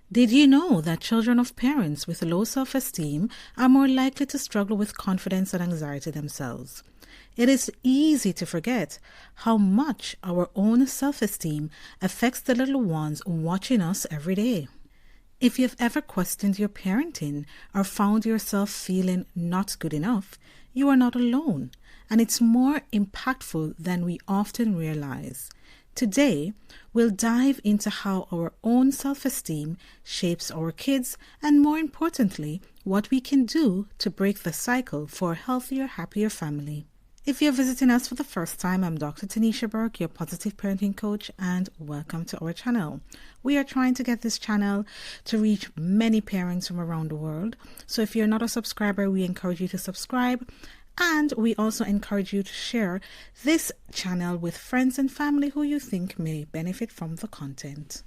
Did you know that children of parents with low self-esteem are more likely to struggle with confidence and anxiety themselves? It is easy to forget how much our own self-esteem affects the little ones watching us every day. If you've ever questioned your parenting or found yourself feeling not good enough, you are not alone, and it's more impactful than we often realize. Today, we'll dive into how our own self-esteem shapes our kids and, more importantly, what we can do to break the cycle for a healthier, happier family. If you're visiting us for the first time, I'm Dr. Taniesha Burke, your positive parenting coach, and welcome to our channel. We are trying to get this channel to reach many parents from around the world. So if you're not a subscriber, we encourage you to subscribe. And we also encourage you to share this channel with friends and family who you think may benefit from the content.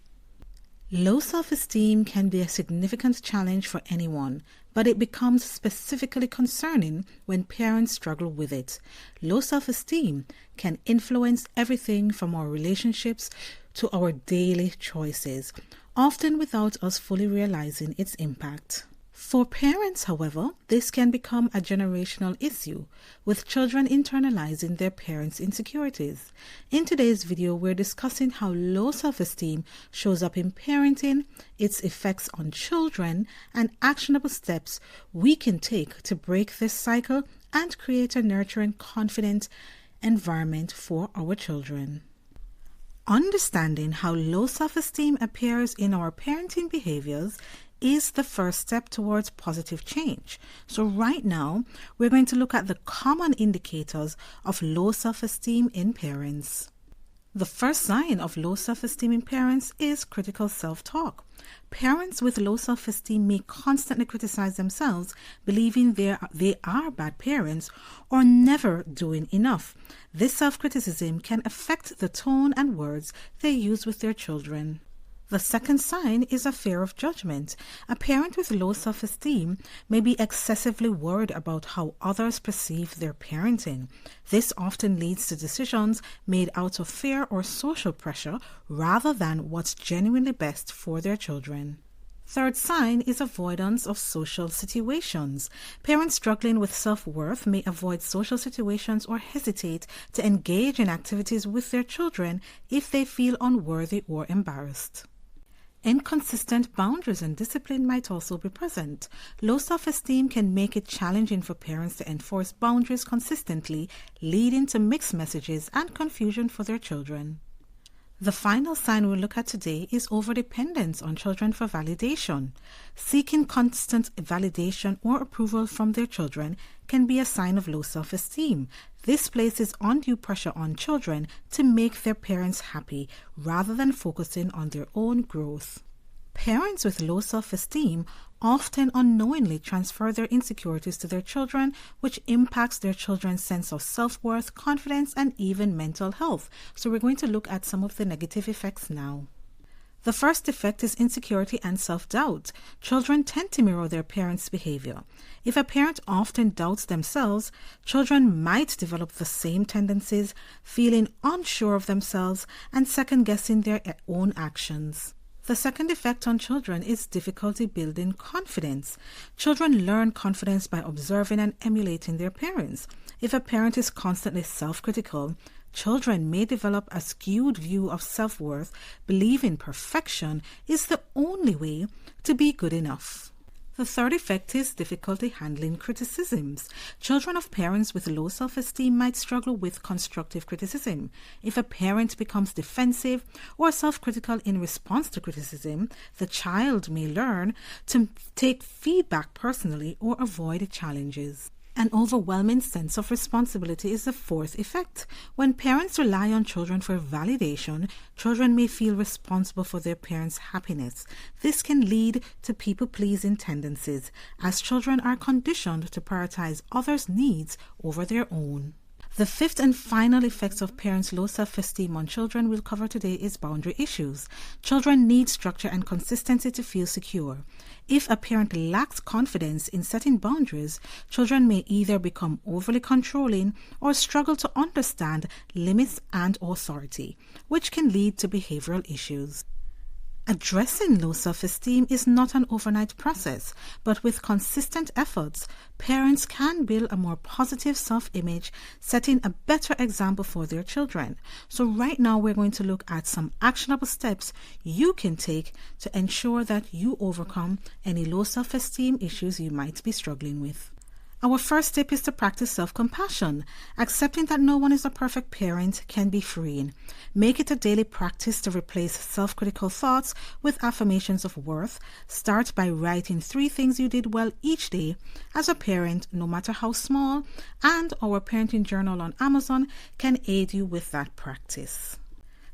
Low self-esteem can be a significant challenge for anyone, but it becomes specifically concerning when parents struggle with it. Low self-esteem can influence everything from our relationships to our daily choices, often without us fully realizing its impact. For parents, however, this can become a generational issue, with children internalizing their parents' insecurities. In today's video, we're discussing how low self-esteem shows up in parenting, its effects on children, and actionable steps we can take to break this cycle and create a nurturing, confident environment for our children. Understanding how low self-esteem appears in our parenting behaviors is the first step towards positive change. So right now, we're going to look at the common indicators of low self-esteem in parents. The first sign of low self-esteem in parents is critical self-talk. Parents with low self-esteem may constantly criticize themselves, believing they are bad parents or never doing enough. This self-criticism can affect the tone and words they use with their children. The second sign is a fear of judgment. A parent with low self-esteem may be excessively worried about how others perceive their parenting. This often leads to decisions made out of fear or social pressure rather than what's genuinely best for their children. Third sign is avoidance of social situations. Parents struggling with self-worth may avoid social situations or hesitate to engage in activities with their children if they feel unworthy or embarrassed. Inconsistent boundaries and discipline might also be present. Low self-esteem can make it challenging for parents to enforce boundaries consistently, leading to mixed messages and confusion for their children. The final sign we'll look at today is overdependence on children for validation. Seeking constant validation or approval from their children can be a sign of low self-esteem. This places undue pressure on children to make their parents happy rather than focusing on their own growth. Parents with low self-esteem often unknowingly transfer their insecurities to their children, which impacts their children's sense of self-worth, confidence, and even mental health. So we're going to look at some of the negative effects now. The first effect is insecurity and self-doubt. Children tend to mirror their parents' behavior. If a parent often doubts themselves, children might develop the same tendencies, feeling unsure of themselves and second-guessing their own actions. The second effect on children is difficulty building confidence. Children learn confidence by observing and emulating their parents. If a parent is constantly self-critical, children may develop a skewed view of self-worth, believing perfection is the only way to be good enough. The third effect is difficulty handling criticisms. Children of parents with low self-esteem might struggle with constructive criticism. If a parent becomes defensive or self-critical in response to criticism, the child may learn to take feedback personally or avoid challenges. An overwhelming sense of responsibility is the fourth effect. When parents rely on children for validation, children may feel responsible for their parents' happiness. This can lead to people-pleasing tendencies, as children are conditioned to prioritize others' needs over their own. The fifth and final effects of parents' low self-esteem on children we'll cover today is boundary issues. Children need structure and consistency to feel secure. If a parent lacks confidence in setting boundaries, children may either become overly controlling or struggle to understand limits and authority, which can lead to behavioral issues. Addressing low self-esteem is not an overnight process, but with consistent efforts, parents can build a more positive self-image, setting a better example for their children. So right now we're going to look at some actionable steps you can take to ensure that you overcome any low self-esteem issues you might be struggling with. Our first tip is to practice self-compassion. Accepting that no one is a perfect parent can be freeing. Make it a daily practice to replace self-critical thoughts with affirmations of worth. Start by writing 3 things you did well each day as a parent, no matter how small, and our parenting journal on Amazon can aid you with that practice.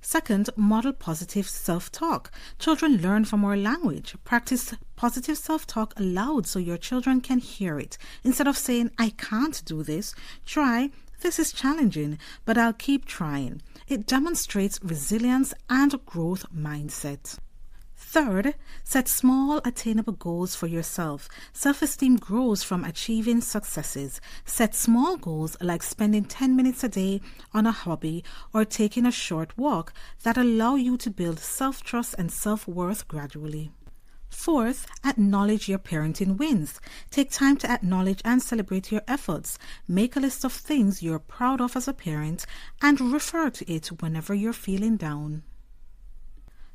Second, model positive self-talk. Children learn from our language. Practice positive self-talk aloud so your children can hear it. Instead of saying, "I can't do this," try, "This is challenging, but I'll keep trying." It demonstrates resilience and growth mindset. Third, set small, attainable goals for yourself. Self-esteem grows from achieving successes. Set small goals like spending 10 minutes a day on a hobby or taking a short walk that allow you to build self-trust and self-worth gradually. Fourth, acknowledge your parenting wins. Take time to acknowledge and celebrate your efforts. Make a list of things you're proud of as a parent and refer to it whenever you're feeling down.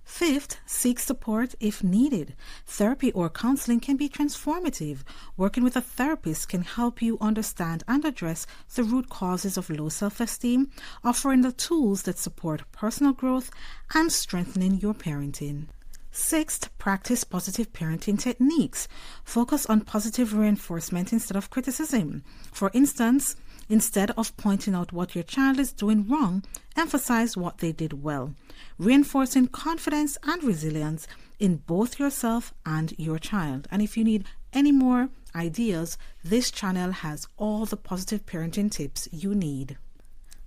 Fifth, seek support if needed. Therapy or counseling can be transformative. Working with a therapist can help you understand and address the root causes of low self-esteem, offering the tools that support personal growth and strengthening your parenting. Sixth, practice positive parenting techniques. Focus on positive reinforcement instead of criticism. For instance, instead of pointing out what your child is doing wrong, emphasize what they did well, reinforcing confidence and resilience in both yourself and your child. And if you need any more ideas, this channel has all the positive parenting tips you need.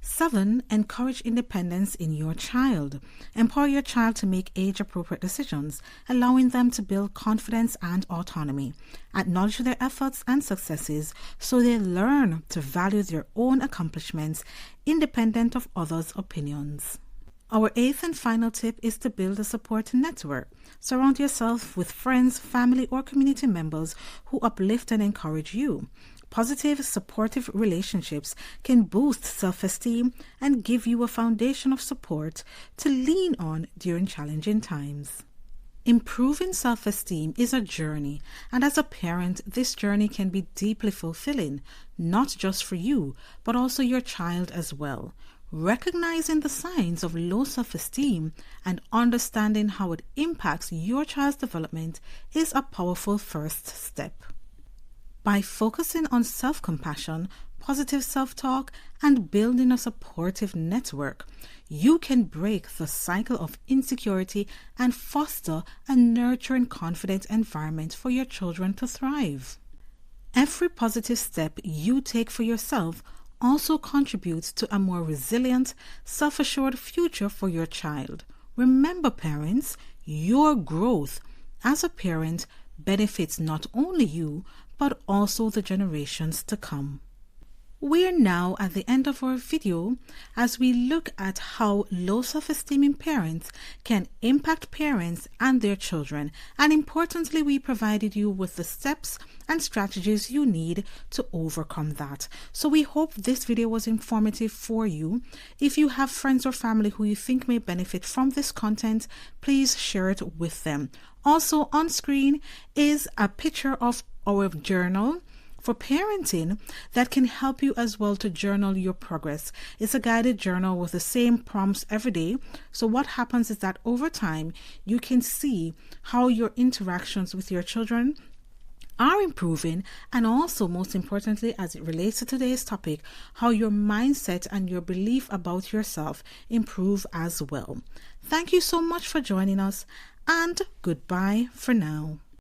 7, encourage independence in your child. Empower your child to make age-appropriate decisions, allowing them to build confidence and autonomy. Acknowledge their efforts and successes so they learn to value their own accomplishments, independent of others' opinions. Our 8th and final tip is to build a support network. Surround yourself with friends, family, or community members who uplift and encourage you. Positive, supportive relationships can boost self-esteem and give you a foundation of support to lean on during challenging times. Improving self-esteem is a journey, and as a parent, this journey can be deeply fulfilling, not just for you, but also your child as well. Recognizing the signs of low self-esteem and understanding how it impacts your child's development is a powerful first step. By focusing on self-compassion, positive self-talk, and building a supportive network, you can break the cycle of insecurity and foster a nurturing, confident environment for your children to thrive. Every positive step you take for yourself also contributes to a more resilient, self-assured future for your child. Remember, parents, your growth as a parent benefits not only you, but also the generations to come. We're now at the end of our video as we look at how low self-esteem in parents can impact parents and their children, and importantly, we provided you with the steps and strategies you need to overcome that. So we hope this video was informative for you. If you have friends or family who you think may benefit from this content, please share it with them. Also on screen is a picture of our journal for parenting that can help you as well to journal your progress. It's a guided journal with the same prompts every day. So what happens is that over time, you can see how your interactions with your children are improving, and also, most importantly, as it relates to today's topic, how your mindset and your belief about yourself improve as well. Thank you so much for joining us, and goodbye for now.